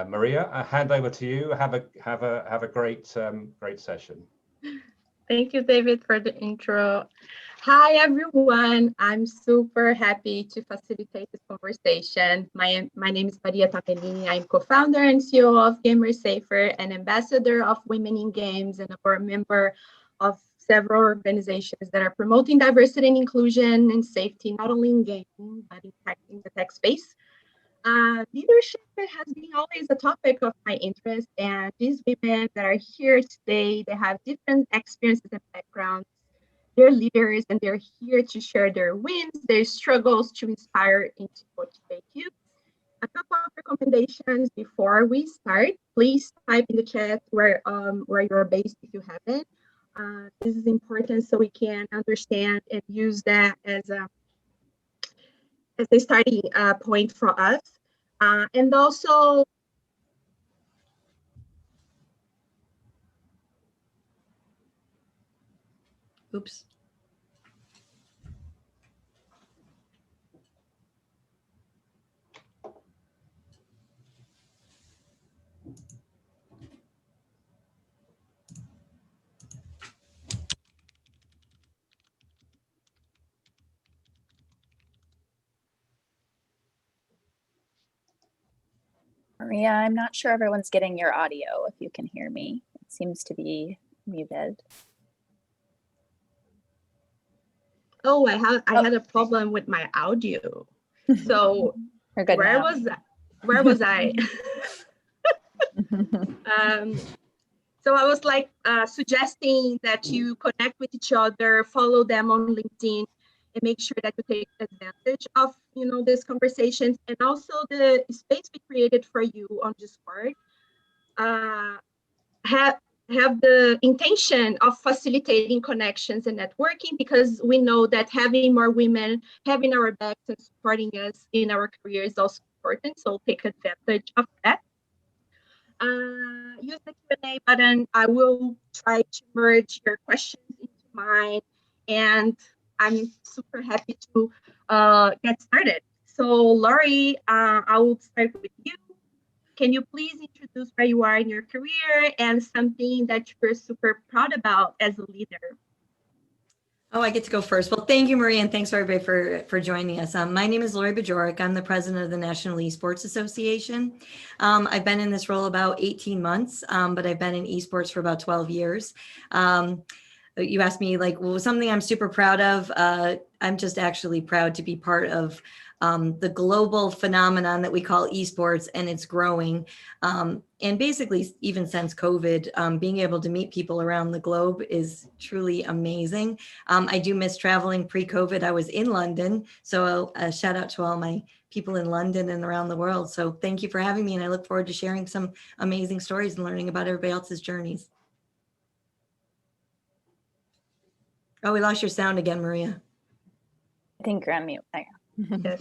Maria, I hand over to you. Have a great great session. Thank you, David, for the intro. Hi, everyone. I'm super happy to facilitate this conversation. My name is Maria Tamellini. I'm co-founder and CEO of Gamersafer, an ambassador of Women in Games, and a board member of several organizations that are promoting diversity and inclusion and safety, not only in gaming, but in the tech space. Leadership has been always a topic of my interest, and these women that are here today, they have different experiences and backgrounds. They're leaders, and they're here to share their wins, their struggles, to inspire and to motivate you. A couple of recommendations before we start. Please type in the chat where you're based if you haven't. This is important so we can understand and use that as a starting point for us. And also, oops. Maria, I'm not sure everyone's getting your audio, if you can hear me. It seems to be muted. Oh, I had a problem with my audio. So where was I? So I was like suggesting that you connect with each other, follow them on LinkedIn, and make sure that you take advantage of these conversations, and also the space we created for you on Discord. Have the intention of facilitating connections and networking, because we know that having more women having our backs and supporting us in our career is also important. So take advantage of that. Use the Q&A button. I will try to merge your questions into mine, and I'm super happy to get started. So Laurie, I will start with you. Can you please introduce where you are in your career and something that you're super proud about as a leader? Oh, I get to go first. Well, thank you, Maria, and thanks everybody for joining us. My name is Laurie Bajorek. I'm the president of the National Esports Association. I've been in this role about 18 months, but I've been in esports for about 12 years. You asked me something I'm super proud of. I'm just actually proud to be part of the global phenomenon that we call esports, and it's growing. And basically, even since COVID, being able to meet people around the globe is truly amazing. I do miss traveling. Pre-COVID, I was in London. So a shout out to all my people in London and around the world. So thank you for having me. And I look forward to sharing some amazing stories and learning about everybody else's journeys. Oh, we lost your sound again, Maria. I think you're on mute. There. Yes.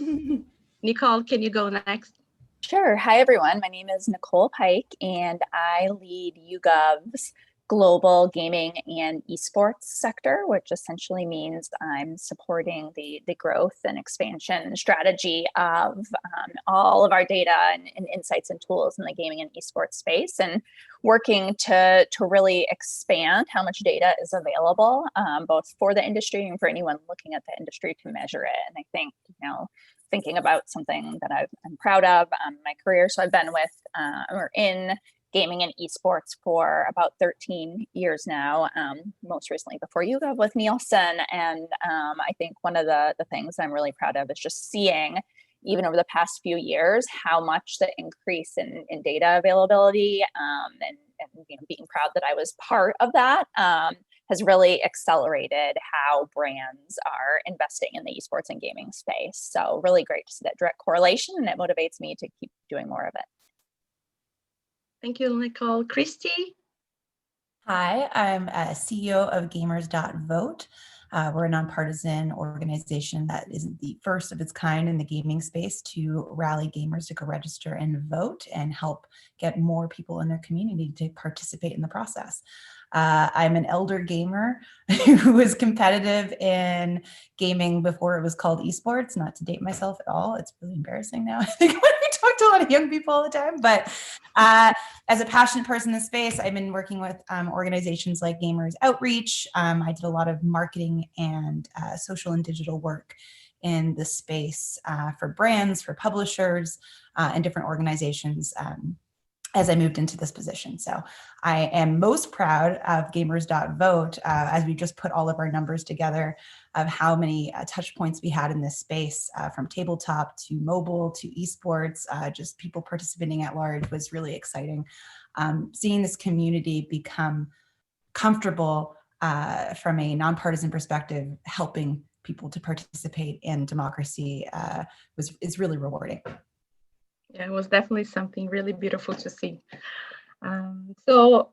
Nicole, can you go next? Sure. Hi, everyone. My name is Nicole Pike, and I lead YouGov's global gaming and esports sector, which essentially means I'm supporting the growth and expansion strategy of all of our data and insights and tools in the gaming and esports space, and working to really expand how much data is available, both for the industry and for anyone looking at the industry to measure it. And I think, thinking about something that I'm proud of in my career. So I've been in gaming and esports for about 13 years now, most recently before YouGov with Nielsen. And I think one of the things I'm really proud of is just seeing, even over the past few years, how much the increase in data availability and being proud that I was part of that has really accelerated how brands are investing in the esports and gaming space. So really great to see that direct correlation, and it motivates me to keep doing more of it. Thank you, Nicole. Christie? Hi, I'm CEO of Gamers.Vote. We're a nonpartisan organization that isn't the first of its kind in the gaming space to rally gamers to go register and vote and help get more people in their community to participate in the process. I'm an elder gamer who was competitive in gaming before it was called esports, not to date myself at all. It's really embarrassing now, I think, when we talk to a lot of young people all the time, but as a passionate person in the space, I've been working with organizations like Gamers Outreach. I did a lot of marketing and social and digital work in the space for brands, for publishers, and different organizations as I moved into this position. So I am most proud of Gamers.Vote as we just put all of our numbers together of how many touch points we had in this space, from tabletop to mobile to esports. Just people participating at large was really exciting. Seeing this community become comfortable from a nonpartisan perspective, helping people to participate in democracy is really rewarding. Yeah, it was definitely something really beautiful to see. So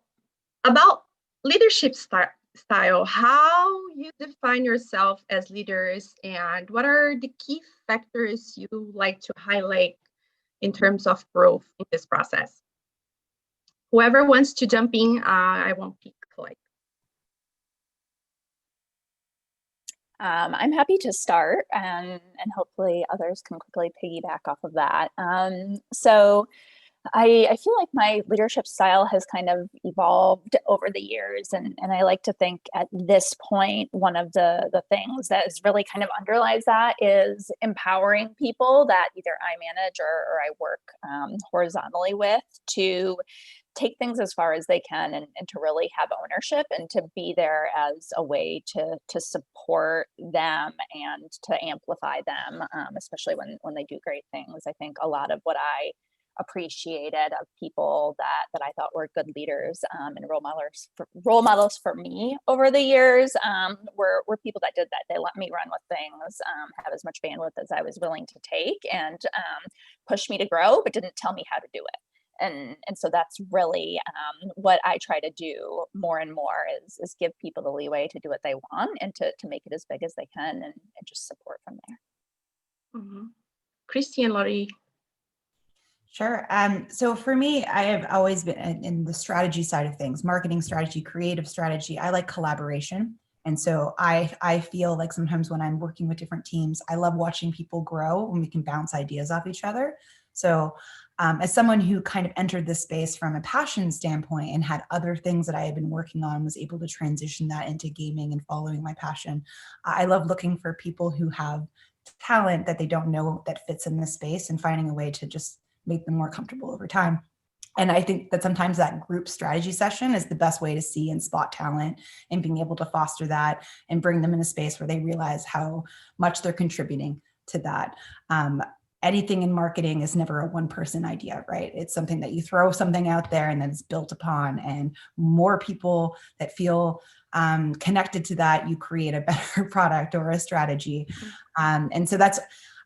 about leadership style, how you define yourself as leaders, and what are the key factors you like to highlight in terms of growth in this process? Whoever wants to jump in, I won't pick like. I'm happy to start, and hopefully others can quickly piggyback off of that. So I feel like my leadership style has kind of evolved over the years, and I like to think at this point, one of the things that is really kind of underlies that is empowering people that either I manage or I work horizontally with to take things as far as they can and to really have ownership and to be there as a way to support them and to amplify them, especially when they do great things. I think a lot of what I appreciated of people that I thought were good leaders and role models for me over the years were people that did that. They let me run with things, have as much bandwidth as I was willing to take, and push me to grow, but didn't tell me how to do it. And so that's really what I try to do more and more is give people the leeway to do what they want and to make it as big as they can and just support from there. Mm-hmm. Christie and Laurie. Sure. So for me, I have always been in the strategy side of things, marketing strategy, creative strategy. I like collaboration. And so I feel like sometimes when I'm working with different teams, I love watching people grow when we can bounce ideas off each other. So as someone who kind of entered this space from a passion standpoint and had other things that I had been working on, was able to transition that into gaming and following my passion. I love looking for people who have talent that they don't know that fits in this space and finding a way to just make them more comfortable over time. And I think that sometimes that group strategy session is the best way to see and spot talent and being able to foster that and bring them in a space where they realize how much they're contributing to that. Anything in marketing is never a one-person idea, right? It's something that you throw something out there and then it's built upon, and more people that feel connected to that, you create a better product or a strategy. And so that's,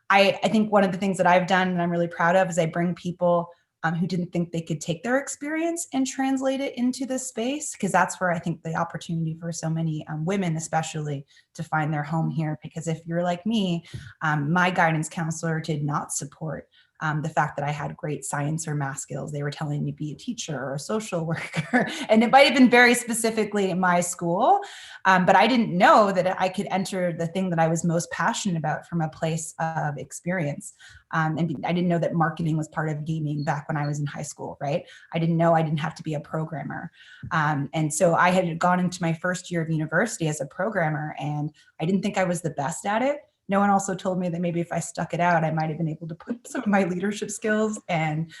I think one of the things that I've done and I'm really proud of is I bring people who didn't think they could take their experience and translate it into this space, because that's where I think the opportunity for so many women especially to find their home here. Because if you're like me, my guidance counselor did not support the fact that I had great science or math skills. They were telling me to be a teacher or a social worker, and it might have been very specifically in my school, but I didn't know that I could enter the thing that I was most passionate about from a place of experience. And I didn't know that marketing was part of gaming back when I was in high school, right? I didn't know I didn't have to be a programmer. And so I had gone into my first year of university as a programmer, and I didn't think I was the best at it. No one also told me that maybe if I stuck it out, I might have been able to put some of my leadership skills and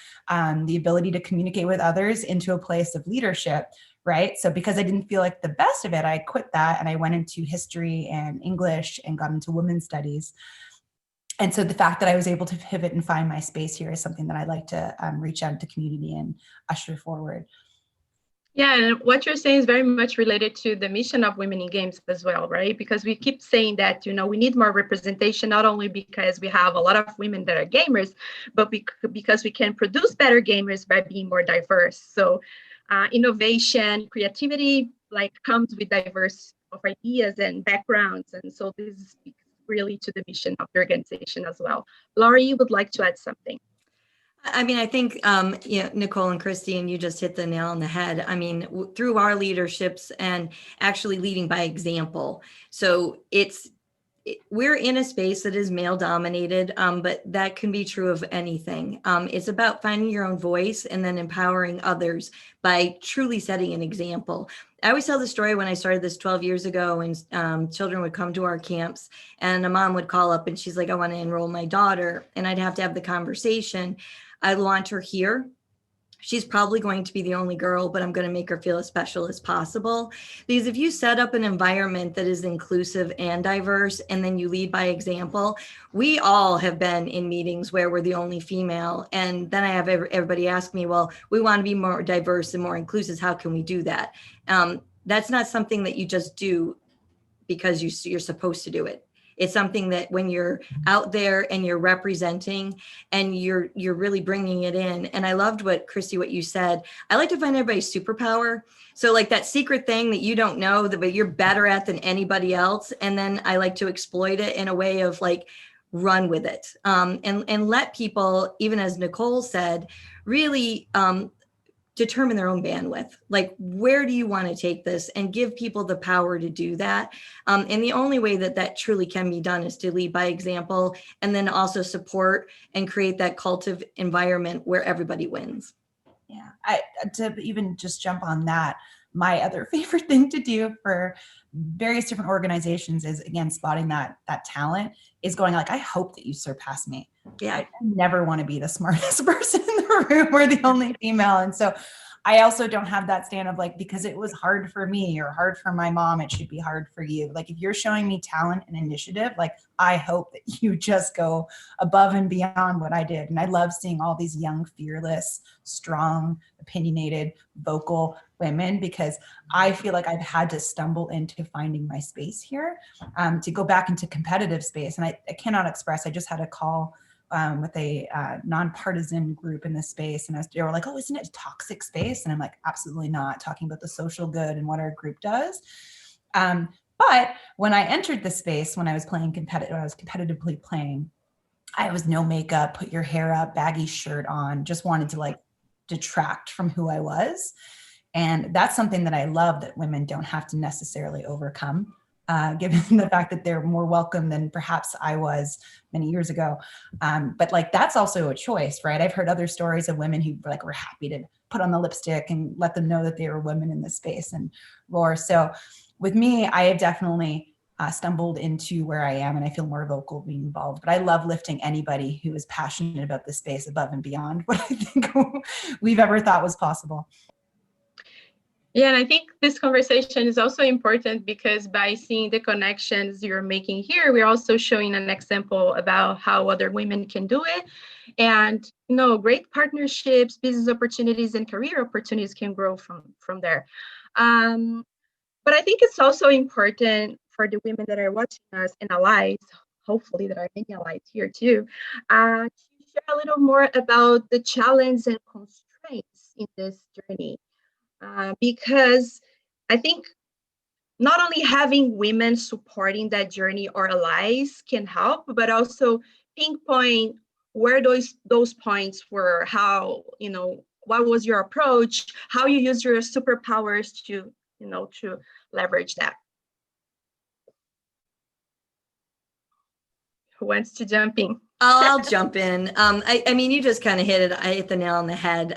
the ability to communicate with others into a place of leadership, right? So because I didn't feel like the best of it, I quit that and I went into history and English and got into women's studies. And so the fact that I was able to pivot and find my space here is something that I like to reach out to community and usher forward. Yeah, and what you're saying is very much related to the mission of Women in Games as well, right? Because we keep saying that, we need more representation, not only because we have a lot of women that are gamers, but because we can produce better gamers by being more diverse. So innovation, creativity, comes with diverse of ideas and backgrounds. And so this speaks really to the mission of the organization as well. Laurie would like to add something. I mean, I think, Nicole and Christie, and you just hit the nail on the head. I mean, through our leaderships and actually leading by example. So it's we're in a space that is male dominated, but that can be true of anything. It's about finding your own voice and then empowering others by truly setting an example. I always tell the story when I started this 12 years ago, and children would come to our camps and a mom would call up and she's like, I want to enroll my daughter. And I'd have to have the conversation. I want her here. She's probably going to be the only girl, but I'm going to make her feel as special as possible. Because if you set up an environment that is inclusive and diverse, and then you lead by example, we all have been in meetings where we're the only female. And then I have everybody ask me, well, we want to be more diverse and more inclusive. How can we do that? That's not something that you just do because you're supposed to do it. It's something that when you're out there and you're representing and you're really bringing it in. And I loved what Christie, what you said. I like to find everybody's superpower. So like that secret thing that you don't know that but you're better at than anybody else. And then I like to exploit it in a way of like run with it, and let people, even as Nicole said, really determine their own bandwidth. Like, where do you want to take this, and give people the power to do that. And the only way that that truly can be done is to lead by example, and then also support and create that cultive environment where everybody wins. Yeah, to even just jump on that, my other favorite thing to do for various different organizations is, again, spotting that talent, is going like, I hope that you surpass me. Yeah. I never want to be the smartest person in the room or the only female. And so I also don't have that stand of like, because it was hard for me or hard for my mom, it should be hard for you. Like, if you're showing me talent and initiative, like, I hope that you just go above and beyond what I did. And I love seeing all these young, fearless, strong, opinionated, vocal women, because I feel like I've had to stumble into finding my space here, to go back into competitive space. And I cannot express, I just had a call with a nonpartisan group in this space, and they were like, oh, isn't it a toxic space? And I'm like, absolutely not, talking about the social good and what our group does. But when I entered the space, when I was playing competitively playing, I was no makeup, put your hair up, baggy shirt on, just wanted to like detract from who I was. And that's something that I love, that women don't have to necessarily overcome, given the fact that they're more welcome than perhaps I was many years ago. But like, that's also a choice, right? I've heard other stories of women who like were happy to put on the lipstick and let them know that they were women in this space and roar. So with me, I have definitely stumbled into where I am, and I feel more vocal being involved. But I love lifting anybody who is passionate about this space above and beyond what I think we've ever thought was possible. Yeah, and I think this conversation is also important because by seeing the connections you're making here, we're also showing an example about how other women can do it. And, you know, great partnerships, business opportunities, and career opportunities can grow from there. But I think it's also important for the women that are watching us and allies, hopefully there are many allies here too, to share a little more about the challenges and constraints in this journey. Because I think not only having women supporting that journey or allies can help, but also pinpoint where those points were, how, you know, what was your approach, how you use your superpowers to, you know, to leverage that. Who wants to jump in? I'll jump in. I mean, you just kind of hit it. I hit the nail on the head.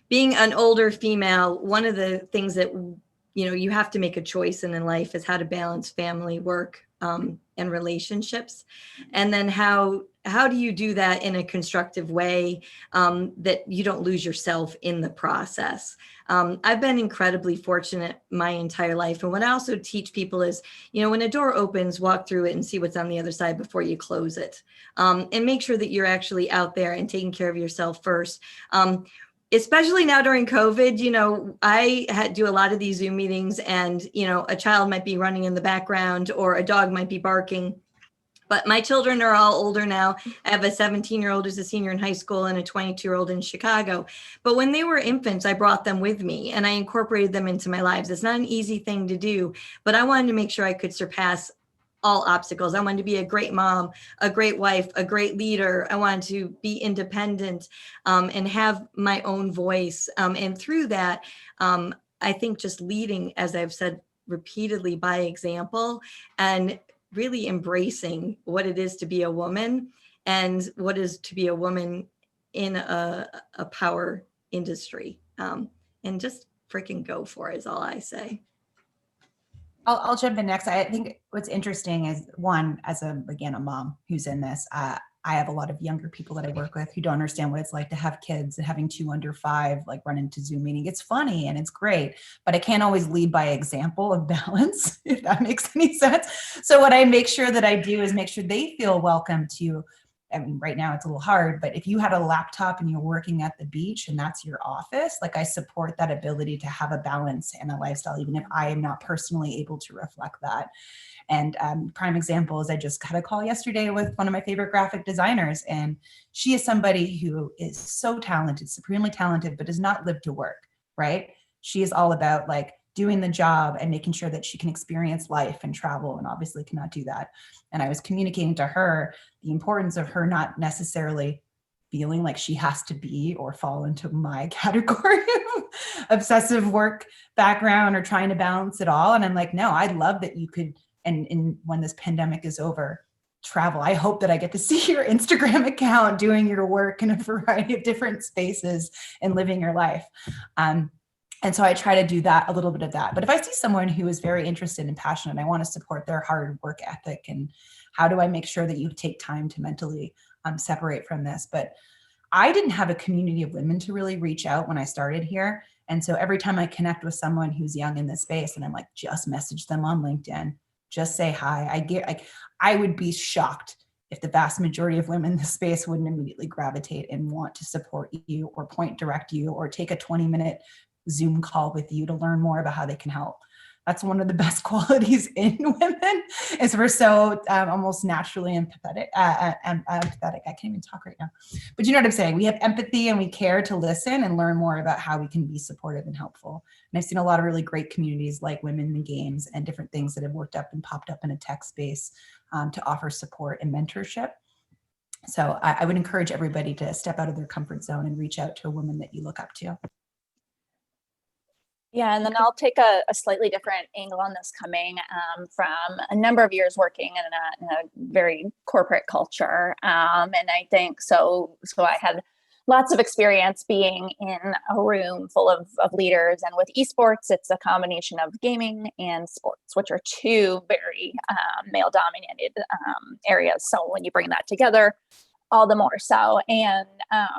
Being an older female, one of the things that, you know, you have to make a choice in life is how to balance family, work, and relationships. And then how do you do that in a constructive way, that you don't lose yourself in the process? I've been incredibly fortunate my entire life. And what I also teach people is, you know, when a door opens, walk through it and see what's on the other side before you close it. And make sure that you're actually out there and taking care of yourself first. Especially now during COVID, you know, I had to do a lot of these Zoom meetings, and, you know, a child might be running in the background or a dog might be barking. But my children are all older now. I have a 17-year-old who's a senior in high school and a 22-year-old in Chicago. But when they were infants, I brought them with me and I incorporated them into my lives. It's not an easy thing to do, but I wanted to make sure I could surpass all obstacles. I wanted to be a great mom, a great wife, a great leader. I wanted to be independent, and have my own voice. And through that, I think just leading, as I've said repeatedly, by example, and really embracing what it is to be a woman and what is to be a woman in a power industry. And just freaking go for it is all I say. I'll jump in next. I think what's interesting is, one, as a mom who's in this, I have a lot of younger people that I work with who don't understand what it's like to have kids and having 2 under 5 like run into Zoom meeting. It's funny and it's great, but I can't always lead by example of balance, if that makes any sense. So what I make sure that I do is make sure they feel welcome to, I mean, right now it's a little hard, but if you had a laptop and you're working at the beach and that's your office, like I support that ability to have a balance and a lifestyle, even if I am not personally able to reflect that. And prime example is I just got a call yesterday with one of my favorite graphic designers, and she is somebody who is so talented, supremely talented, but does not live to work, right? She is all about like doing the job and making sure that she can experience life and travel, and obviously cannot do that. And I was communicating to her the importance of her not necessarily feeling like she has to be or fall into my category of obsessive work background or trying to balance it all. And I'm like, no, I love that you could, and when this pandemic is over, travel. I hope that I get to see your Instagram account doing your work in a variety of different spaces and living your life. And so I try to do that, a little bit of that. But if I see someone who is very interested and passionate, I want to support their hard work ethic. And how do I make sure that you take time to mentally separate from this? But I didn't have a community of women to really reach out when I started here. And so every time I connect with someone who's young in this space, and I'm like, just message them on LinkedIn, just say hi. I would be shocked if the vast majority of women in this space wouldn't immediately gravitate and want to support you or point direct you or take a 20-minute Zoom call with you to learn more about how they can help. That's one of the best qualities in women, is we're so almost naturally empathetic. I can't even talk right now, but you know what I'm saying? We have empathy and we care to listen and learn more about how we can be supportive and helpful. And I've seen a lot of really great communities like Women in Games and different things that have worked up and popped up in a tech space to offer support and mentorship. So I would encourage everybody to step out of their comfort zone and reach out to a woman that you look up to. Yeah, and then I'll take a slightly different angle on this, coming from a number of years working in a very corporate culture. And I think so I had lots of experience being in a room full of leaders. And with esports, it's a combination of gaming and sports, which are two very male-dominated areas. So when you bring that together, all the more so. And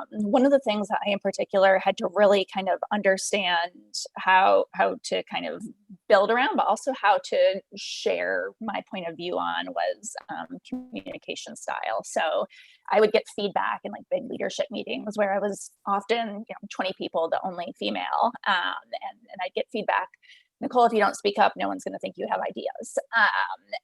one of the things that I in particular had to really kind of understand how to kind of build around, but also how to share my point of view on, was communication style. So I would get feedback in like big leadership meetings where I was often 20 people, the only female, and I'd get feedback. Nicole, if you don't speak up, no one's going to think you have ideas.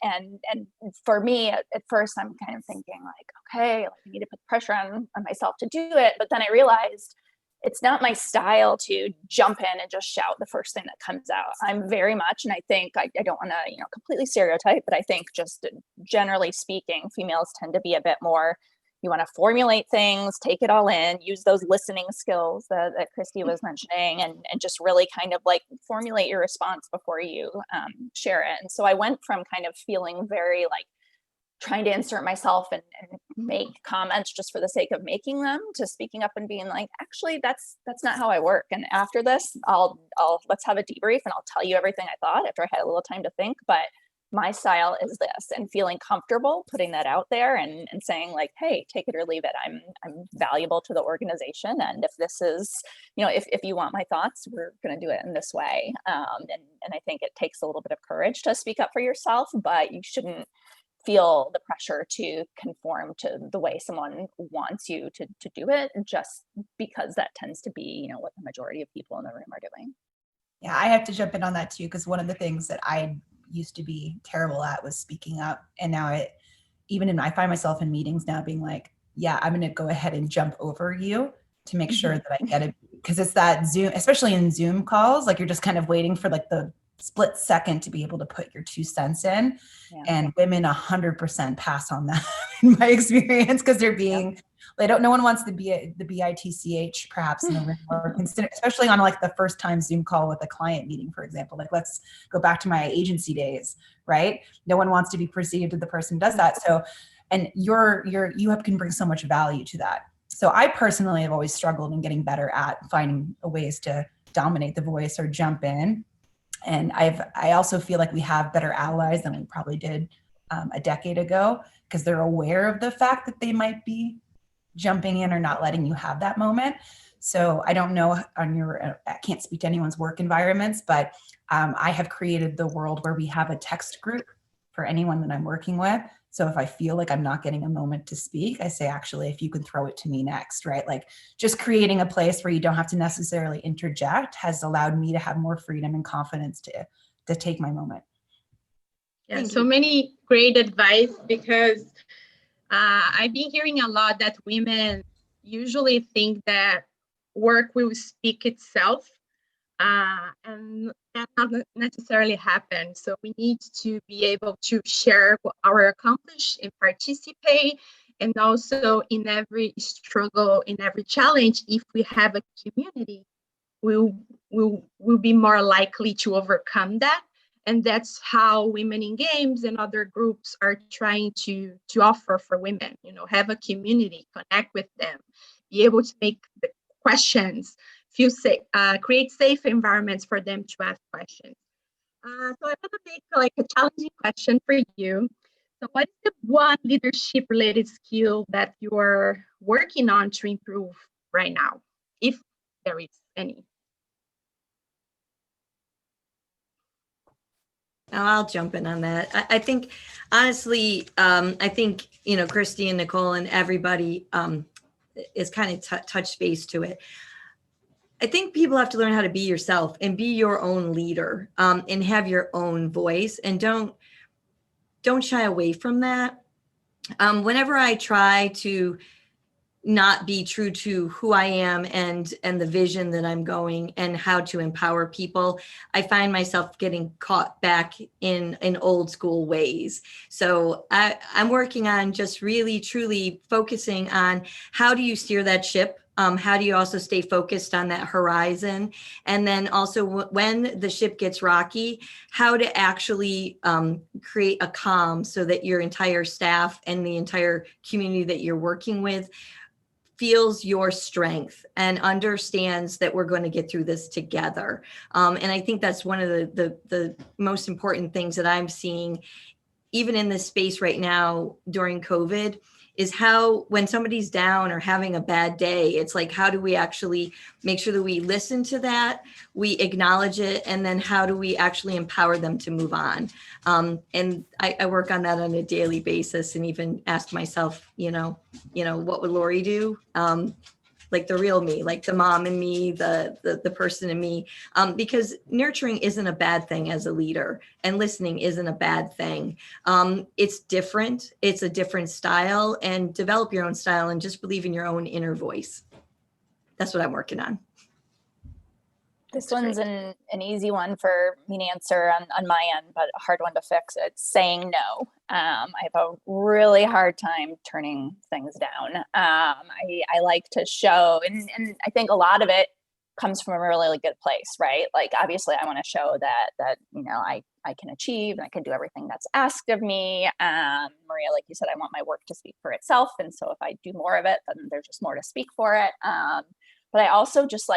And for me, at first, I'm kind of thinking like, okay, like I need to put pressure on myself to do it. But then I realized it's not my style to jump in and just shout the first thing that comes out. I'm very much, and I think I don't want to completely stereotype, but I think just generally speaking, females tend to be a bit more, you want to formulate things, take it all in, use those listening skills that Christie was mentioning, and just really kind of like formulate your response before you share it. And so I went from kind of feeling very like trying to insert myself and make comments just for the sake of making them, to speaking up and being like, actually, that's not how I work. And after this, let's have a debrief and I'll tell you everything I thought after I had a little time to think. But my style is this, and feeling comfortable putting that out there and saying like, hey, take it or leave it. I'm valuable to the organization. And if this is, if you want my thoughts, we're going to do it in this way. And I think it takes a little bit of courage to speak up for yourself, but you shouldn't feel the pressure to conform to the way someone wants you to do it, just because that tends to be, what the majority of people in the room are doing. Yeah, I have to jump in on that too, because one of the things that I used to be terrible at was speaking up. And now I find myself in meetings now being like, yeah, I'm going to go ahead and jump over you to make sure that I get it. Because it's that Zoom, especially in Zoom calls, like you're just kind of waiting for like the split second to be able to put your 2 cents in. Yeah. And women 100% pass on that in my experience, because they're being, no one wants the BITCH perhaps in the room, or consider, especially on like the first time Zoom call with a client meeting, for example. Like, let's go back to my agency days, right? No one wants to be perceived as the person who does that. So, and you can bring so much value to that. So I personally have always struggled in getting better at finding ways to dominate the voice or jump in. And I also feel like we have better allies than we probably did a decade ago, because they're aware of the fact that they might be jumping in or not letting you have that moment. So I don't know I can't speak to anyone's work environments, but I have created the world where we have a text group for anyone that I'm working with. So if I feel like I'm not getting a moment to speak, I say, actually, if you can throw it to me next, right? Like, just creating a place where you don't have to necessarily interject has allowed me to have more freedom and confidence to take my moment. Yeah, so many great advice, because I've been hearing a lot that women usually think that work will speak itself, and that not necessarily happen. So we need to be able to share our accomplishments and participate, and also in every struggle, in every challenge. If we have a community, we'll be more likely to overcome that. And that's how Women in Games and other groups are trying to offer for women, have a community, connect with them, be able to make the questions, feel safe, create safe environments for them to ask questions. So I'm going to make like a challenging question for you. So what is the one leadership related skill that you are working on to improve right now, if there is any? I'll jump in on that. I think, honestly, I think, Christie and Nicole and everybody is kind of touch base to it. I think people have to learn how to be yourself and be your own leader, and have your own voice, and don't shy away from that. Whenever I try to not be true to who I am and the vision that I'm going and how to empower people, I find myself getting caught back in old school ways. So I'm working on just really, truly focusing on how do you steer that ship? How do you also stay focused on that horizon? And then also when the ship gets rocky, how to actually create a calm so that your entire staff and the entire community that you're working with feels your strength and understands that we're going to get through this together. And I think that's one of the most important things that I'm seeing, even in this space right now during COVID, is how when somebody's down or having a bad day, it's like, how do we actually make sure that we listen to that, we acknowledge it, and then how do we actually empower them to move on? And I work on that on a daily basis, and even ask myself, what would Lori do? Like the real me, like the mom in me, the person in me, because nurturing isn't a bad thing as a leader, and listening isn't a bad thing. It's different. It's a different style, and develop your own style and just believe in your own inner voice. That's what I'm working on. This one's an easy one for me to answer on my end, but a hard one to fix. It's saying no. I have a really hard time turning things down. I like to show, and I think a lot of it comes from a really good place, right? Like, obviously I want to show that I can achieve and I can do everything that's asked of me. Maria, like you said, I want my work to speak for itself. And so if I do more of it, then there's just more to speak for it. But I also just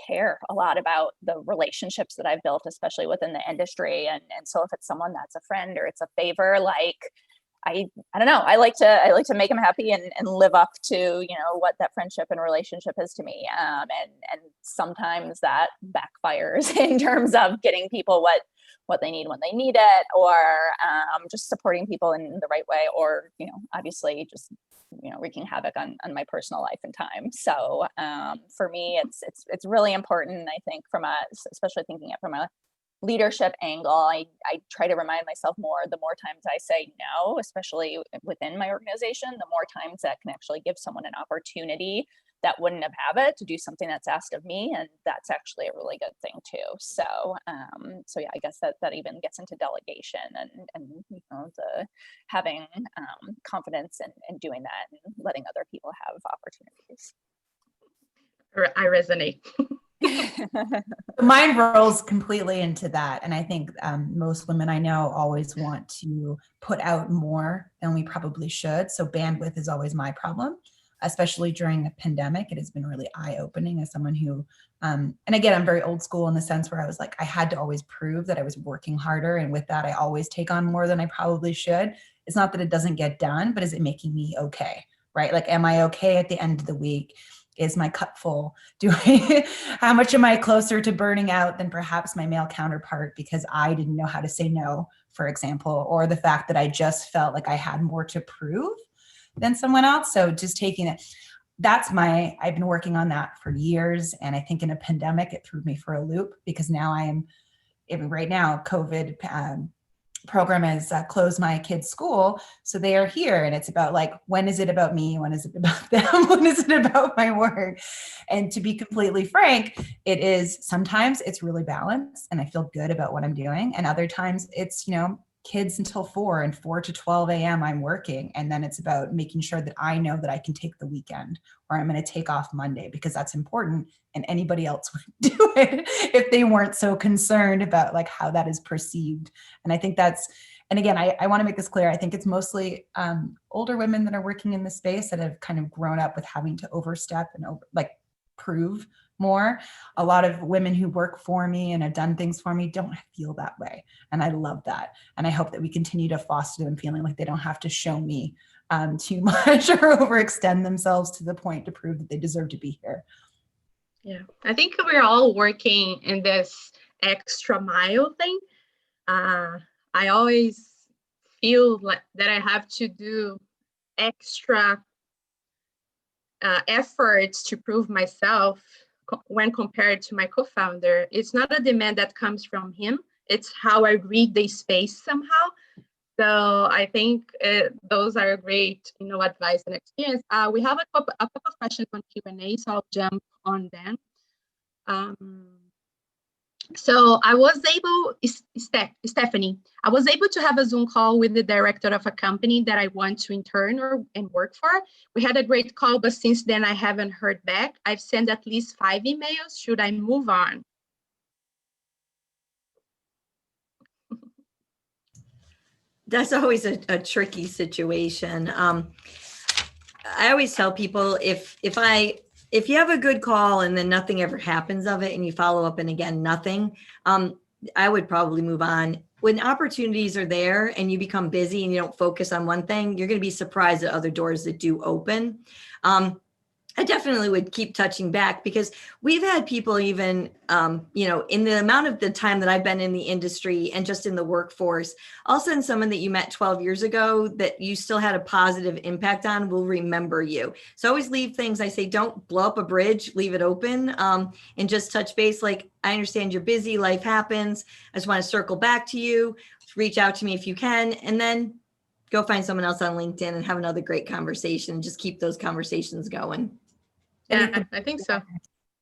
care a lot about the relationships that I've built, especially within the industry. And so if it's someone that's a friend or it's a favor, I don't know, I like to make them happy and live up to, what that friendship and relationship is to me. And sometimes that backfires in terms of getting people what they need when they need it, or just supporting people in the right way, or, obviously just, wreaking havoc on my personal life and time. So for me, it's really important. I think especially thinking it from a leadership angle, I try to remind myself the more times I say no, especially within my organization, the more times that can actually give someone an opportunity that wouldn't have it to do something that's asked of me, and that's actually a really good thing too. So so yeah, I guess that even gets into delegation and you know, the having confidence in doing that and letting other people have opportunities. I resonate. Mine rolls completely into that. And I think most women I know always want to put out more than we probably should. So bandwidth is always my problem, especially during the pandemic. It has been really eye-opening as someone who, and again, I'm very old school in the sense where I was like, I had to always prove that I was working harder. And with that, I always take on more than I probably should. It's not that it doesn't get done, but is it making me okay, right? Like, am I okay at the end of the week? Is my cup full? How much am I closer to burning out than perhaps my male counterpart because I didn't know how to say no, for example, or the fact that I just felt like I had more to prove than someone else. So just taking it, I've been working on that for years. And I think in a pandemic, it threw me for a loop because now even right now, COVID program has closed my kids' school. So they are here. And it's about like, when is it about me? When is it about them? When is it about my work? And to be completely frank, sometimes it's really balanced and I feel good about what I'm doing. And other times it's, you know, kids until 4 and 4 to 12 a.m. I'm working. And then it's about making sure that I know that I can take the weekend or I'm going to take off Monday because that's important. And anybody else would do it if they weren't so concerned about like how that is perceived. And I think and again, I want to make this clear. I think it's mostly older women that are working in the space that have kind of grown up with having to overstep and prove more. A lot of women who work for me and have done things for me don't feel that way. And I love that. And I hope that we continue to foster them feeling like they don't have to show me too much or overextend themselves to the point to prove that they deserve to be here. Yeah, I think we're all working in this extra mile thing. I always feel like that I have to do extra efforts to prove myself when compared to my co-founder. It's not a demand that comes from him. It's how I read the space somehow. So I think those are great, advice and experience. We have a couple of questions on Q&A, so I'll jump on them. So I was able, Stephanie, I was able to have a Zoom call with the director of a company that I want to intern and work for. We had a great call, but since then I haven't heard back. I've sent at least 5 emails. Should I move on? That's always a tricky situation. I always tell people if you have a good call and then nothing ever happens of it and you follow up and again, nothing, I would probably move on. When opportunities are there and you become busy and you don't focus on one thing, you're going to be surprised at other doors that do open. I definitely would keep touching back because we've had people even, in the amount of the time that I've been in the industry and just in the workforce, all of a sudden someone that you met 12 years ago that you still had a positive impact on will remember you. So always leave things, I say, don't blow up a bridge, leave it open and just touch base. Like, I understand you're busy, life happens. I just want to circle back to you, reach out to me if you can, and then go find someone else on LinkedIn and have another great conversation. Just keep those conversations going. Yeah, I think so.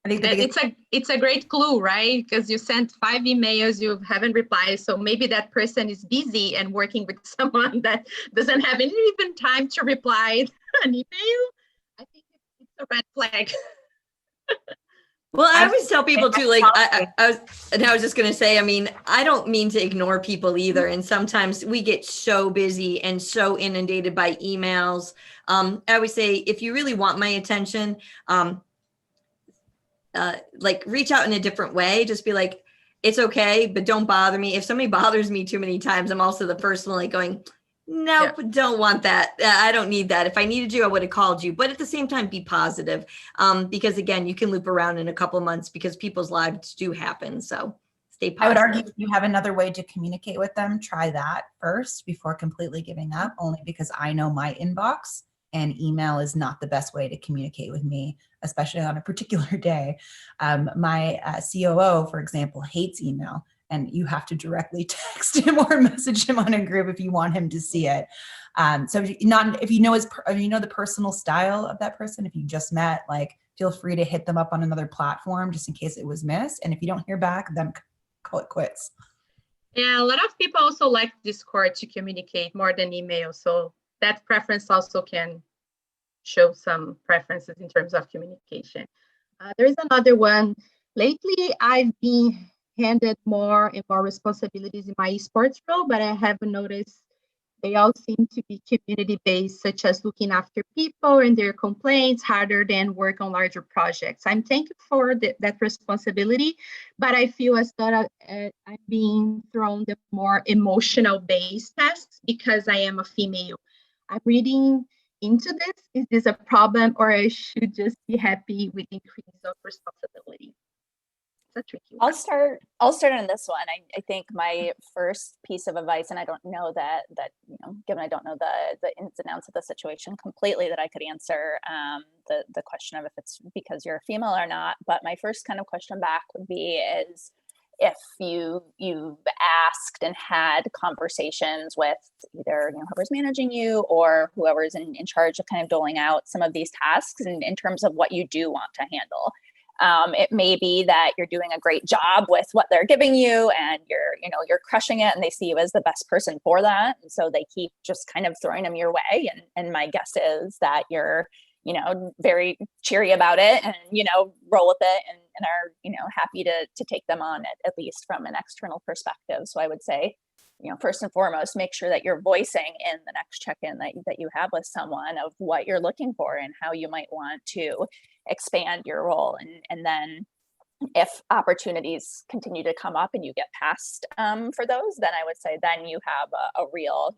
It's a great clue, right? Because you sent 5 emails, you haven't replied. So maybe that person is busy and working with someone that doesn't have even time to reply an email. I think it's a red flag. Well, I always tell people too, like I was just going to say, I mean, I don't mean to ignore people either. And sometimes we get so busy and so inundated by emails. I always say, if you really want my attention, reach out in a different way. Just be like, it's okay, but don't bother me. If somebody bothers me too many times, I'm also the first one going, nope, yeah. Don't want that. I don't need that. If I needed you, I would have called you. But at the same time, be positive because again, you can loop around in a couple of months because people's lives do happen. So stay positive. I would argue if you have another way to communicate with them, try that first before completely giving up, only because I know my inbox and email is not the best way to communicate with me, especially on a particular day. My COO, for example, hates email. And you have to directly text him or message him on a group if you want him to see it. So not if you know the personal style of that person, if you just met, like feel free to hit them up on another platform just in case it was missed. And if you don't hear back, then call it quits. Yeah, a lot of people also like Discord to communicate more than email. So that preference also can show some preferences in terms of communication. There's another one. Lately, I've been handed more and more responsibilities in my esports role, but I have noticed they all seem to be community-based, such as looking after people and their complaints rather than work on larger projects. I'm thankful for that responsibility, but I feel as though I'm being thrown the more emotional-based tasks because I am a female. I'm reading into this. Is this a problem, or I should just be happy with increase of responsibility? It's a tricky one. I'll start on this one. I think my first piece of advice, and I don't know that given I don't know the ins and outs of the situation completely, that I could answer the question of if it's because you're a female or not. But my first kind of question back would be is if you've asked and had conversations with either whoever's managing you or whoever's in charge of kind of doling out some of these tasks, and in terms of what you do want to handle. It may be that you're doing a great job with what they're giving you and you're crushing it, and they see you as the best person for that. And so they keep just kind of throwing them your way. And my guess is that you're, very cheery about it and, roll with it and are, happy to take them on at least from an external perspective. So I would say, first and foremost, make sure that you're voicing in the next check-in that you have with someone of what you're looking for and how you might want to expand your role. And then if opportunities continue to come up and you get passed for those, then I would say then you have a real,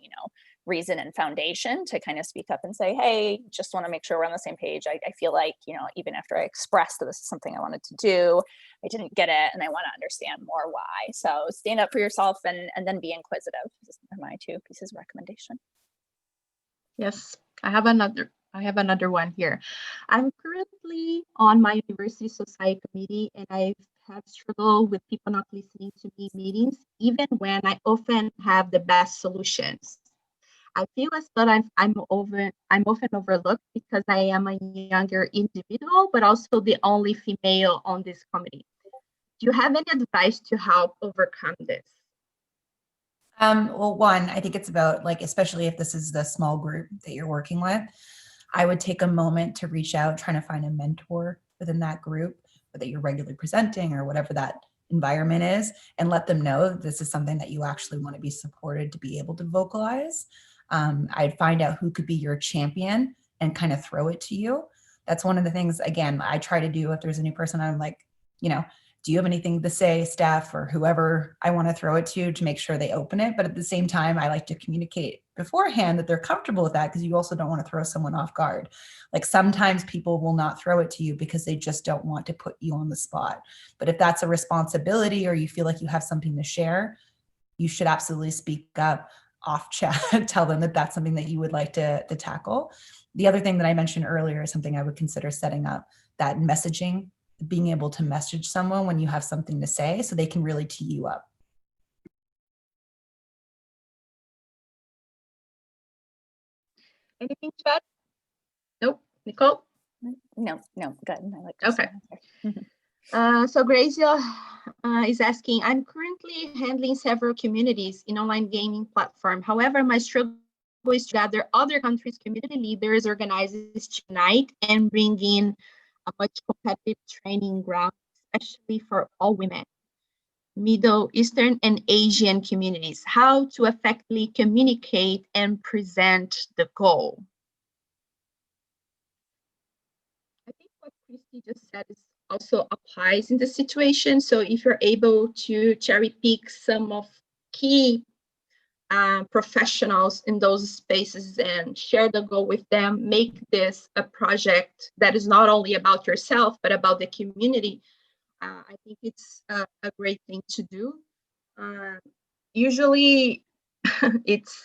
reason and foundation to kind of speak up and say, hey, just want to make sure we're on the same page. I feel like, even after I expressed that this is something I wanted to do, I didn't get it and I want to understand more why. So stand up for yourself and then be inquisitive. These are my two pieces of recommendation. Yes, I have another one here. I'm currently on my university society committee, and I have struggled with people not listening to me meetings, even when I often have the best solutions. I feel as though I'm often overlooked because I am a younger individual, but also the only female on this committee. Do you have any advice to help overcome this? Well, one, I think it's about, especially if this is the small group that you're working with, I would take a moment to reach out, trying to find a mentor within that group that you're regularly presenting or whatever that environment is, and let them know that this is something that you actually want to be supported to be able to vocalize. I'd find out who could be your champion and kind of throw it to you. That's one of the things, again, I try to do if there's a new person. I'm like, do you have anything to say, staff or whoever I want to throw it to make sure they open it? But at the same time, I like to communicate beforehand that they're comfortable with that, because you also don't want to throw someone off guard. Sometimes people will not throw it to you because they just don't want to put you on the spot. But if that's a responsibility or you feel like you have something to share, you should absolutely speak up off chat, tell them that that's something that you would like to tackle. The other thing that I mentioned earlier is something I would consider setting up, that messaging, being able to message someone when you have something to say so they can really tee you up. Anything to add? Nope. Nicole? No, good. I like okay. So Grazia is asking, I'm currently handling several communities in online gaming platform. However, my struggle is to gather other countries' community leaders, organizers to unite and bring in a much competitive training ground, especially for all women, Middle Eastern and Asian communities, how to effectively communicate and present the goal. I think what Christie just said is also applies in the situation. So if you're able to cherry pick some of key professionals in those spaces and share the goal with them, make this a project that is not only about yourself, but about the community. I think it's a great thing to do. Usually it's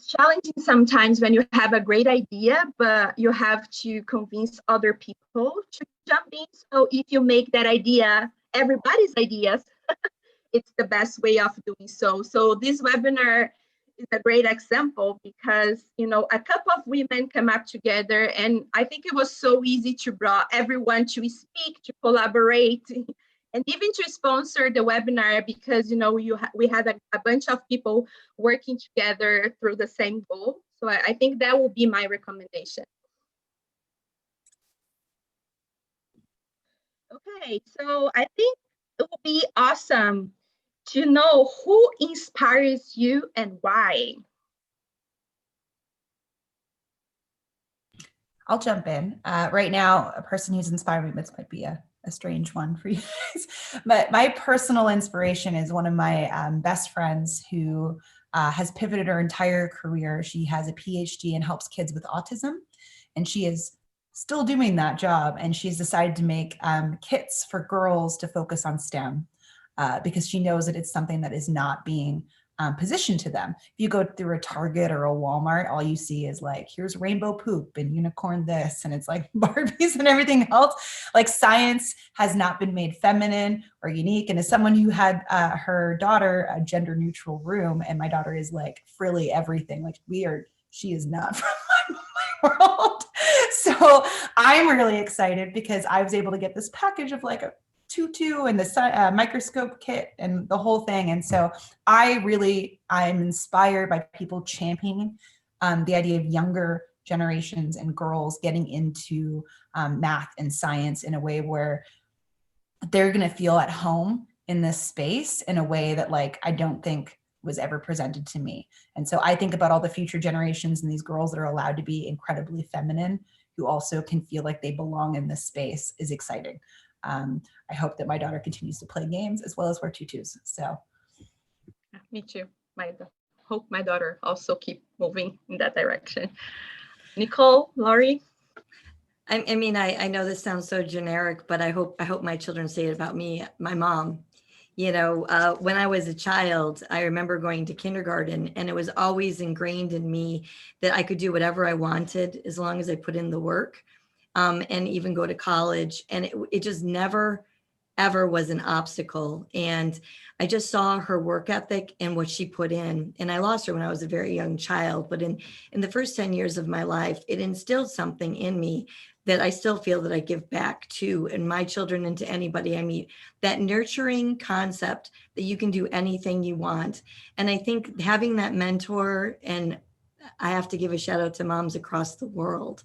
challenging sometimes when you have a great idea, but you have to convince other people to jump in. So if you make that idea everybody's ideas, it's the best way of doing so. So this webinar is a great example because, you know, a couple of women come up together, and I think it was so easy to bring everyone to speak, to collaborate, and even to sponsor the webinar because, you know, we had a bunch of people working together through the same goal. So I think that will be my recommendation. Okay, so I think it would be awesome to know who inspires you and why. I'll jump in. Right now, a person who's inspired me, this might be a strange one for you guys, but my personal inspiration is one of my best friends who has pivoted her entire career. She has a PhD and helps kids with autism, and she is still doing that job. And she's decided to make kits for girls to focus on STEM because she knows that it's something that is not being positioned to them. If you go through a Target or a Walmart, all you see is like, here's rainbow poop and unicorn this, and it's like Barbies and everything else. Like science has not been made feminine or unique. And as someone who had her daughter a gender neutral room, and my daughter is like frilly everything, like she is not from my world. So I'm really excited because I was able to get this package of like a tutu and the microscope kit and the whole thing. And so I'm inspired by people championing the idea of younger generations and girls getting into math and science in a way where they're going to feel at home in this space in a way that like I don't think was ever presented to me. And so I think about all the future generations and these girls that are allowed to be incredibly feminine, who also can feel like they belong in this space, is exciting. I hope that my daughter continues to play games as well as wear tutus. So, me too. Hope my daughter also keep moving in that direction. Nicole, Laurie. I mean, I know this sounds so generic, but I hope my children say it about me, my mom. You know, when I was a child, I remember going to kindergarten, and it was always ingrained in me that I could do whatever I wanted as long as I put in the work, and even go to college. And it just never, ever was an obstacle. And I just saw her work ethic and what she put in. And I lost her when I was a very young child. But in the first 10 years of my life, it instilled something in me that I still feel that I give back to, and my children and to anybody I meet, that nurturing concept that you can do anything you want. And I think having that mentor, and I have to give a shout out to moms across the world.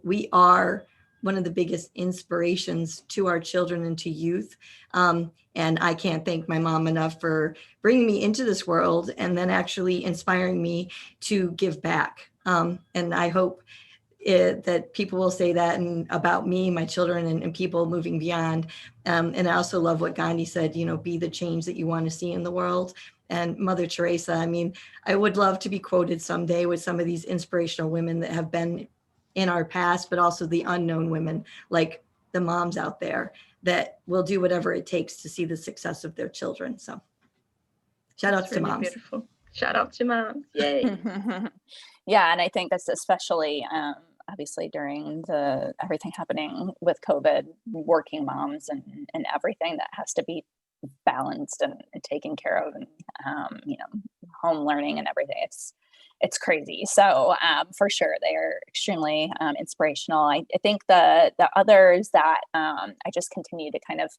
We are one of the biggest inspirations to our children and to youth. And I can't thank my mom enough for bringing me into this world and then actually inspiring me to give back. And I hope that people will say that and about me, my children, and people moving beyond. And I also love what Gandhi said, you know, be the change that you want to see in the world. And Mother Teresa, I mean, I would love to be quoted someday with some of these inspirational women that have been in our past, but also the unknown women, like the moms out there that will do whatever it takes to see the success of their children. So shout out to moms. Beautiful. Shout out to moms. Yay. Yeah, and I think that's especially obviously during everything happening with COVID, working moms and everything that has to be balanced and taken care of, and you know, home learning and everything. It's crazy. So for sure, they are extremely inspirational. I think the others that I just continue to kind of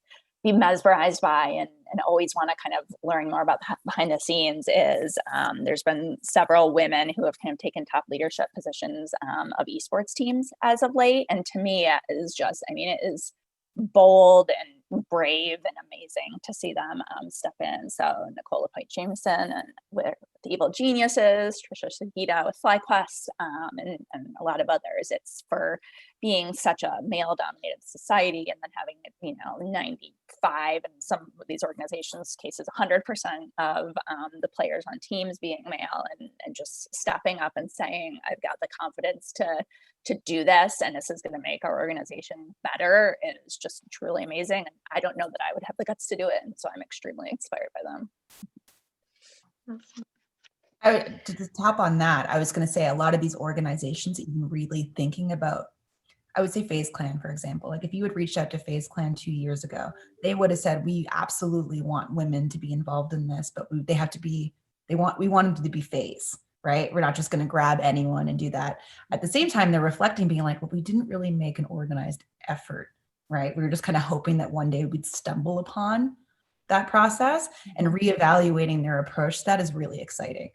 be mesmerized by and always want to kind of learn more about behind the scenes is there's been several women who have kind of taken top leadership positions of esports teams as of late. And to me, it is just, I mean, it is bold and brave and amazing to see them step in. So Nicole Pike Jameson and with the Evil Geniuses, Trisha Sugita with FlyQuest, and a lot of others. It's for being such a male-dominated society, and then having, you know, 95 and some of these organizations' cases, 100% of the players on teams being male, and just stepping up and saying, I've got the confidence to do this, and this is going to make our organization better. It is just truly amazing. And I don't know that I would have the guts to do it. And so I'm extremely inspired by them. To top on that, I was going to say a lot of these organizations that you're really thinking about, I would say FaZe Clan, for example. Like if you had reached out to FaZe Clan 2 years ago, they would have said, we absolutely want women to be involved in this, but they have to be we want them to be phase, right? We're not just going to grab anyone and do that. At the same time, they're reflecting, being like, well, we didn't really make an organized effort, right? We were just kind of hoping that one day we'd stumble upon that process, and reevaluating their approach. That is really exciting.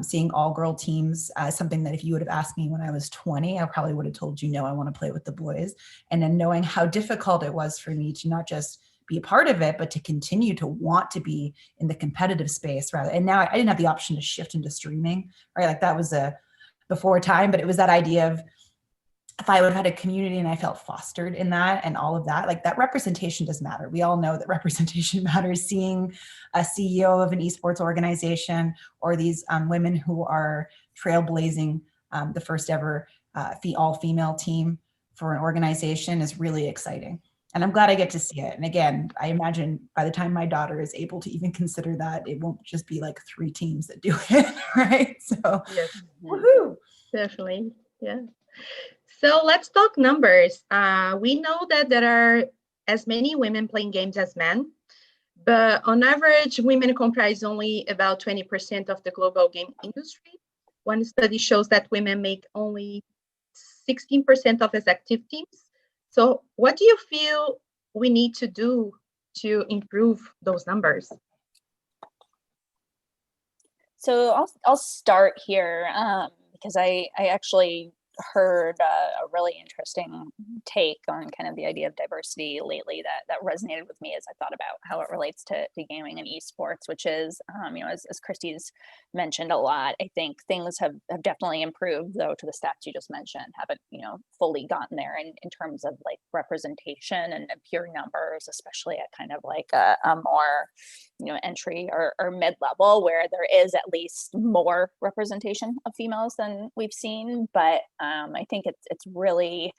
Seeing all girl teams, something that if you would have asked me when I was 20, I probably would have told you, no, I want to play with the boys. And then knowing how difficult it was for me to not just be a part of it, but to continue to want to be in the competitive space rather. And now I didn't have the option to shift into streaming, right? Like that was a before time, but it was that idea of, if I would have had a community and I felt fostered in that and all of that, like that representation does matter. We all know that representation matters. Seeing a CEO of an esports organization or these women who are trailblazing the first ever all-female team for an organization is really exciting. And I'm glad I get to see it. And again, I imagine by the time my daughter is able to even consider that, it won't just be like 3 teams that do it, right? So, yes. Woohoo! Definitely, yeah. So let's talk numbers. We know that there are as many women playing games as men, but on average, women comprise only about 20% of the global game industry. One study shows that women make only 16% of its active teams. So what do you feel we need to do to improve those numbers? So I'll start here because I actually heard a really interesting take on kind of the idea of diversity lately that resonated with me as I thought about how it relates to gaming and esports, which is, as Christie's mentioned a lot, I think things have definitely improved, though, to the stats you just mentioned, haven't, fully gotten there in terms of like representation and pure numbers, especially at kind of like a more, entry or mid-level where there is at least more representation of females than we've seen. But I think it's really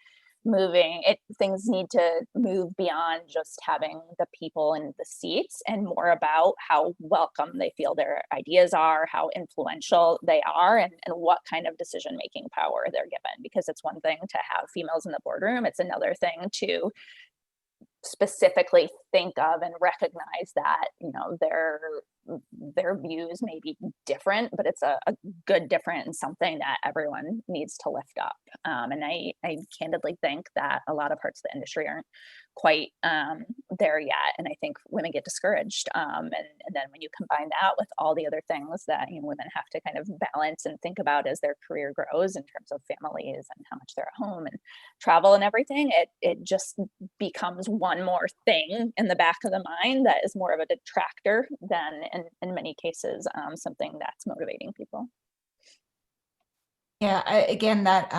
moving. Things need to move beyond just having the people in the seats and more about how welcome they feel their ideas are, how influential they are, and what kind of decision-making power they're given. Because it's one thing to have females in the boardroom. It's another thing to specifically think of and recognize that their views may be different, but it's a good different and something that everyone needs to lift up. And I candidly think that a lot of parts of the industry aren't quite there yet, and I think women get discouraged. And then when you combine that with all the other things that women have to kind of balance and think about as their career grows in terms of families and how much they're at home and travel and everything, it just becomes one more thing in the back of the mind that is more of a detractor than in many cases something that's motivating people. Yeah, again, that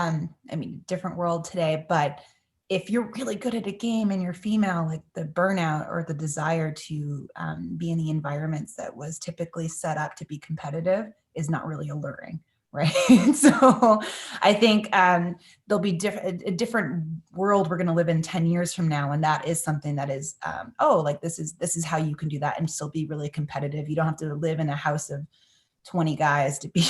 different world today, but if you're really good at a game and you're female, like the burnout or the desire to be in the environments that was typically set up to be competitive is not really alluring, right? So I think there'll be a different world we're going to live in 10 years from now, and that is something that is, this is how you can do that and still be really competitive. You don't have to live in a house of 20 guys to be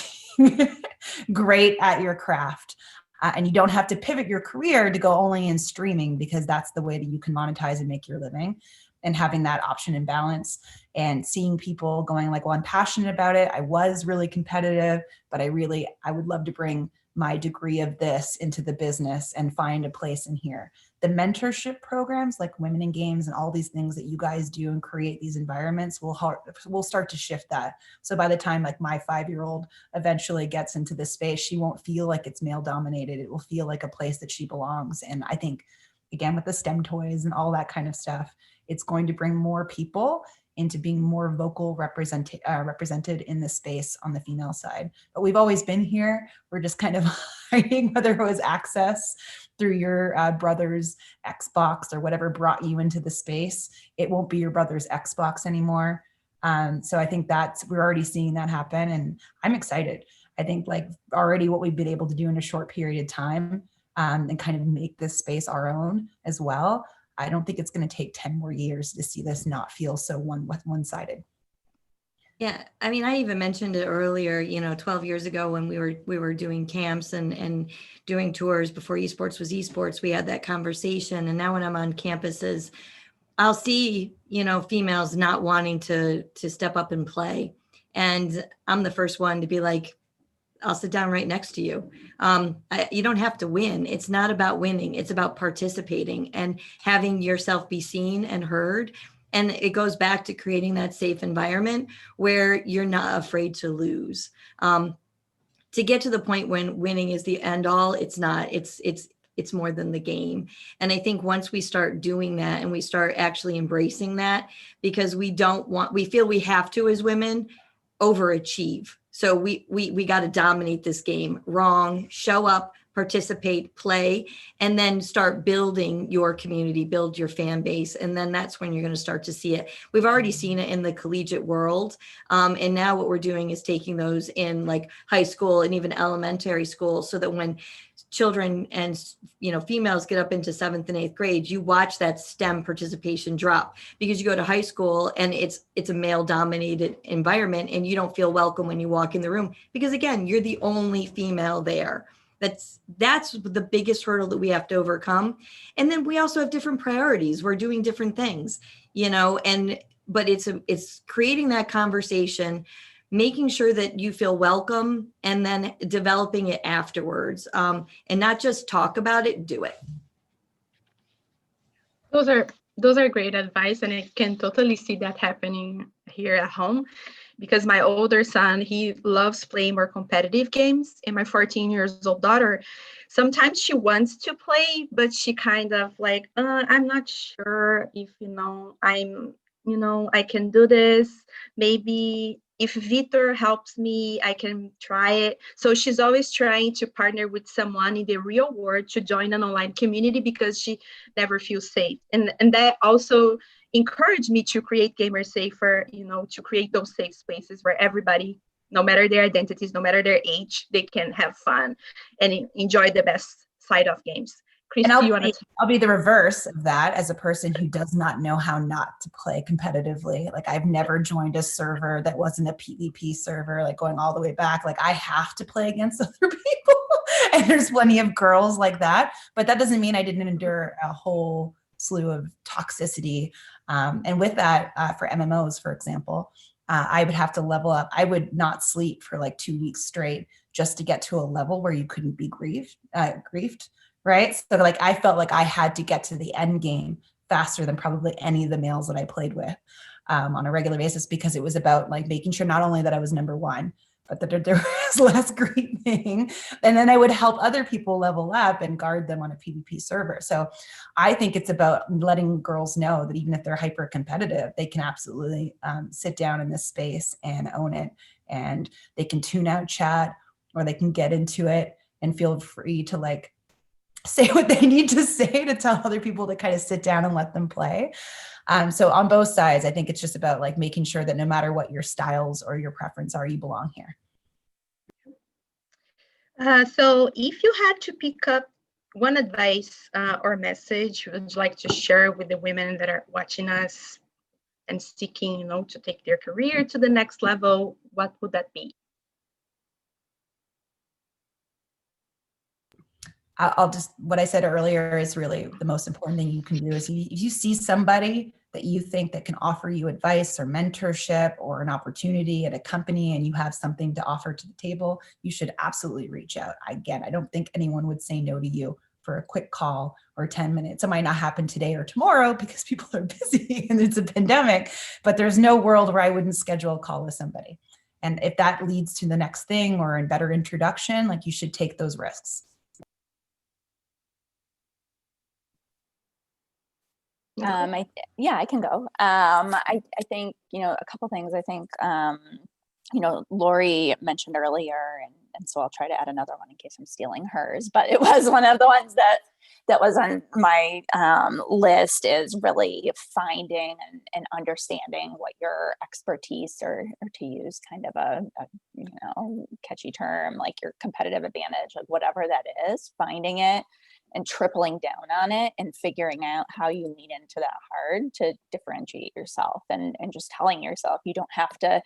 great at your craft. And you don't have to pivot your career to go only in streaming, because that's the way that you can monetize and make your living. And having that option and balance, and seeing people going like, well, I'm passionate about it. I was really competitive, but I would love to bring my degree of this into the business and find a place in here. The mentorship programs like Women in Games and all these things that you guys do and create these environments will start to shift that. So by the time like my 5-year-old eventually gets into this space, she won't feel like it's male dominated. It will feel like a place that she belongs. And I think, again, with the STEM toys and all that kind of stuff, it's going to bring more people into being more vocal represented in the space on the female side. But we've always been here. We're just kind of hiding, whether it was access through your brother's Xbox or whatever brought you into the space. It won't be your brother's Xbox anymore. So I think we're already seeing that happen, and I'm excited. I think like already what we've been able to do in a short period of time and kind of make this space our own as well. I don't think it's going to take 10 more years to see this not feel so one-sided. Yeah, I mean, I even mentioned it earlier, 12 years ago when we were doing camps and doing tours before esports was esports, we had that conversation. And now when I'm on campuses, I'll see, females not wanting to step up and play. And I'm the first one to be like, I'll sit down right next to you. You don't have to win. It's not about winning. It's about participating and having yourself be seen and heard. And it goes back to creating that safe environment where you're not afraid to lose. To get to the point when winning is the end all, it's not. It's more than the game. And I think once we start doing that and we start actually embracing that, because we feel we have to, as women, overachieve. So we got to dominate this game. Wrong. Show up, participate, play, and then start building your community, build your fan base. And then that's when you're going to start to see it. We've already seen it in the collegiate world. And now what we're doing is taking those in like high school and even elementary school, so that when children and females get up into 7th and 8th grade, you watch that STEM participation drop, because you go to high school and it's a male dominated environment and you don't feel welcome when you walk in the room, because again, you're the only female there. That's the biggest hurdle that we have to overcome. And then we also have different priorities. We're doing different things, but it's creating that conversation, making sure that you feel welcome, and then developing it afterwards, and not just talk about it, do it. Those are great advice, and I can totally see that happening here at home, because my older son, he loves playing more competitive games, and my 14 years old daughter, sometimes she wants to play, but she kind of like, I'm not sure if I can do this. Maybe if Victor helps me, I can try it. So she's always trying to partner with someone in the real world to join an online community, because she never feels safe. And that also encouraged me to create Gamersafer, to create those safe spaces where everybody, no matter their identities, no matter their age, they can have fun and enjoy the best side of games. Christie, I'll be the reverse of that, as a person who does not know how not to play competitively. Like, I've never joined a server that wasn't a PvP server, like going all the way back. Like, I have to play against other people. And there's plenty of girls like that. But that doesn't mean I didn't endure a whole slew of toxicity. And with that, for MMOs, for example, I would have to level up. I would not sleep for like 2 weeks straight just to get to a level where you couldn't be griefed. Right? So like, I felt like I had to get to the end game faster than probably any of the males that I played with on a regular basis, because it was about like making sure not only that I was number one, but that there was less griefing. And then I would help other people level up and guard them on a PvP server. So I think it's about letting girls know that even if they're hyper competitive, they can absolutely sit down in this space and own it. And they can tune out chat, or they can get into it and feel free to like say what they need to say to tell other people to kind of sit down and let them play. So on both sides, I think it's just about like making sure that no matter what your styles or your preference are, you belong here. So if you had to pick up one advice or message you would like to share with the women that are watching us and seeking, to take their career to the next level, what would that be? What I said earlier is really the most important thing you can do is if you see somebody that you think that can offer you advice or mentorship or an opportunity at a company, and you have something to offer to the table, you should absolutely reach out. Again, I don't think anyone would say no to you for a quick call or 10 minutes. It might not happen today or tomorrow because people are busy and it's a pandemic, but there's no world where I wouldn't schedule a call with somebody. And if that leads to the next thing or a better introduction, like, you should take those risks. I can go. I think, a couple things. I think, Lori mentioned earlier, and so I'll try to add another one in case I'm stealing hers, but it was one of the ones that was on my list, is really finding and understanding what your expertise, or to use kind of a catchy term, like your competitive advantage, like whatever that is, finding it and tripling down on it and figuring out how you lean into that hard to differentiate yourself, and just telling yourself you don't have to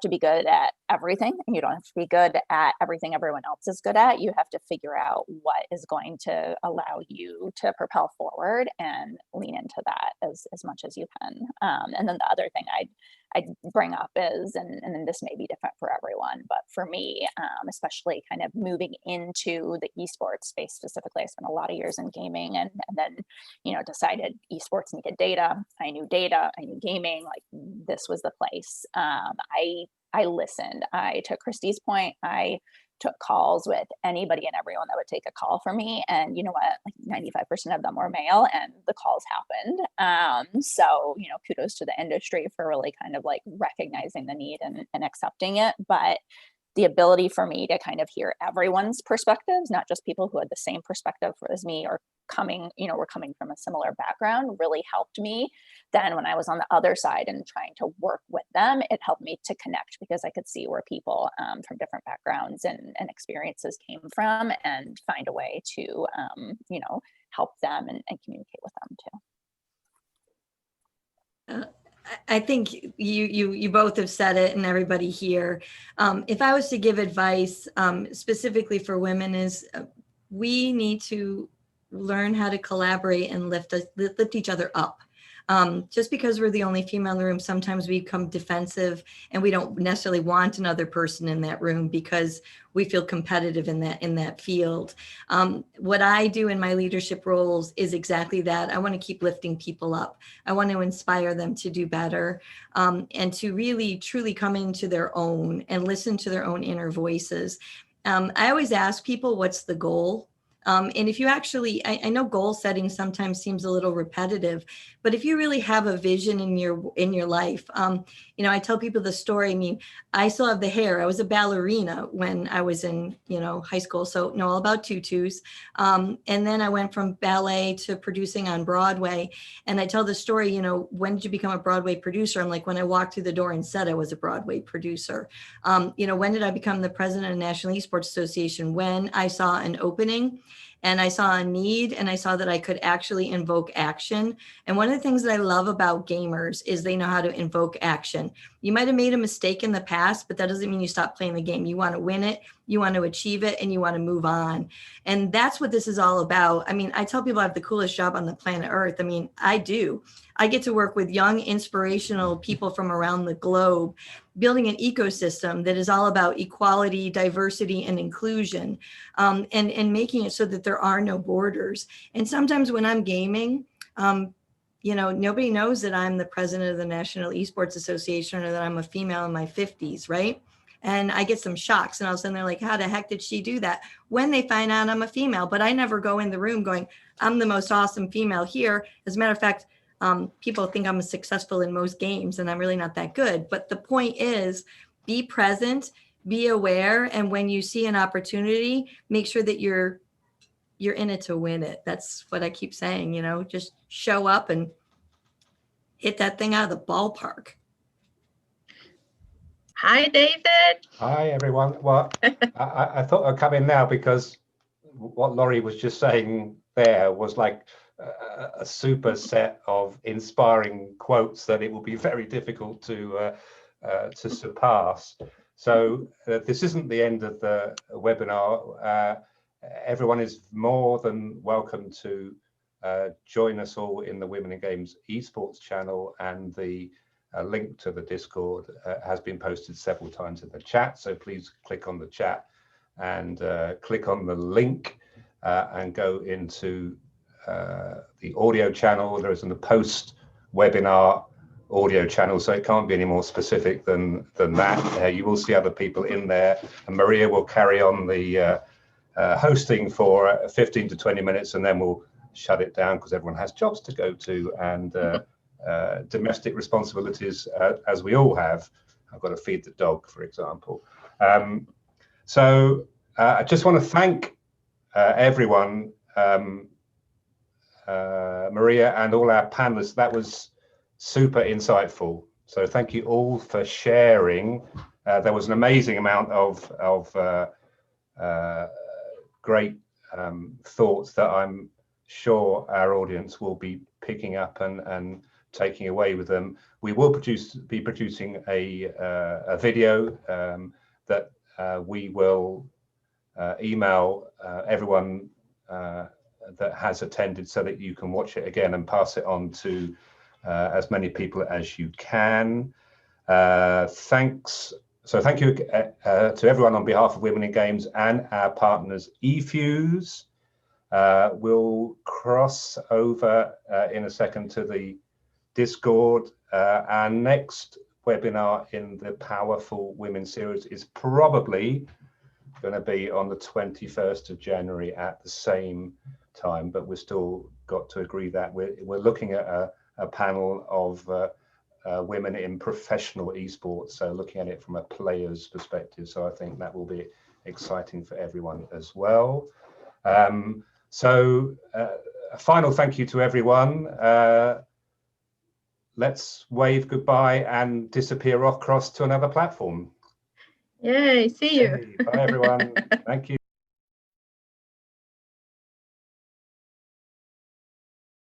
be good at everything, and you don't have to be good at everything everyone else is good at. You have to figure out what is going to allow you to propel forward and lean into that as much as you can. And then the other thing I bring up is, and then this may be different for everyone, but for me, especially kind of moving into the esports space specifically, I spent a lot of years in gaming, and then, you know, decided esports needed data. I knew gaming, like this was the place. I listened. I took Christie's point. I took calls with anybody and everyone that would take a call from me. And you know what, like 95% of them were male, and the calls happened. So, you know, kudos to the industry for really kind of like recognizing the need and accepting it. But the ability for me to kind of hear everyone's perspectives, not just people who had the same perspective as me or were coming from a similar background, really helped me. Then when I was on the other side and trying to work with them, it helped me to connect, because I could see where people from different backgrounds and experiences came from, and find a way to, you know, help them and communicate with them too. I think you both have said it, and everybody here. If I was to give advice specifically for women, is we need to learn how to collaborate and lift each other up. Just because we're the only female in the room, sometimes we become defensive, and we don't necessarily want another person in that room because we feel competitive in that field. What I do in my leadership roles is exactly that. I want to keep lifting people up. I want to inspire them to do better, and to really truly come into their own and listen to their own inner voices. I always ask people, what's the goal? And if you actually, I know goal setting sometimes seems a little repetitive, but if you really have a vision in your life, you know, I tell people the story. I mean, I still have the hair. I was a ballerina when I was in, you know, high school, so know all about tutus. And then I went from ballet to producing on Broadway. And I tell the story, you know, when did you become a Broadway producer? I'm like, when I walked through the door and said I was a Broadway producer. You know, when did I become the president of the National Esports Association? When I saw an opening, and I saw a need, and I saw that I could actually invoke action. And one of the things that I love about gamers is they know how to invoke action. You might have made a mistake in the past, but that doesn't mean you stop playing the game. You want to win it, you want to achieve it, and you want to move on. And that's what this is all about. I mean, I tell people I have the coolest job on the planet Earth. I mean, I do. I get to work with young, inspirational people from around the globe, building an ecosystem that is all about equality, diversity, and inclusion, and making it so that there are no borders. And sometimes when I'm gaming, you know, nobody knows that I'm the president of the National Esports Association, or that I'm a female in my 50s, right? And I get some shocks, and all of a sudden they're like, how the heck did she do that? When they find out I'm a female, but I never go in the room going, I'm the most awesome female here. As a matter of fact, people think I'm successful in most games, and I'm really not that good. But the point is, be present, be aware, and when you see an opportunity, make sure that you're in it to win it. That's what I keep saying, you know, just show up and hit that thing out of the ballpark. Hi, David. Hi, everyone. Well, I thought I'd come in now because what Laurie was just saying there was like a super set of inspiring quotes that it will be very difficult to surpass. So this isn't the end of the webinar. Everyone is more than welcome to join us all in the Women in Games esports channel, and the link to the Discord has been posted several times in the chat. So please click on the chat and click on the link and go into the audio channel. There is a post-webinar audio channel, so it can't be any more specific than that. You will see other people in there, and Maria will carry on the hosting for 15 to 20 minutes, and then we'll shut it down because everyone has jobs to go to and domestic responsibilities, as we all have. I've got to feed the dog, for example. So I just want to thank everyone, Maria and all our panelists. That was super insightful. So thank you all for sharing. There was an amazing amount of great thoughts that I'm sure our audience will be picking up and taking away with them. We will be producing a video that we will email everyone that has attended, so that you can watch it again and pass it on to as many people as you can. Thanks. So thank you to everyone on behalf of Women in Games and our partners eFuse. We'll cross over in a second to the Discord. Our next webinar in the Powerful Women series is probably going to be on the 21st of January at the same time, but we've still got to agree that we're looking at a panel of women in professional esports, so looking at it from a player's perspective. So I think that will be exciting for everyone as well. So a final thank you to everyone. Let's wave goodbye and disappear across to another platform. Yay, see you. Hey, bye everyone. Thank you.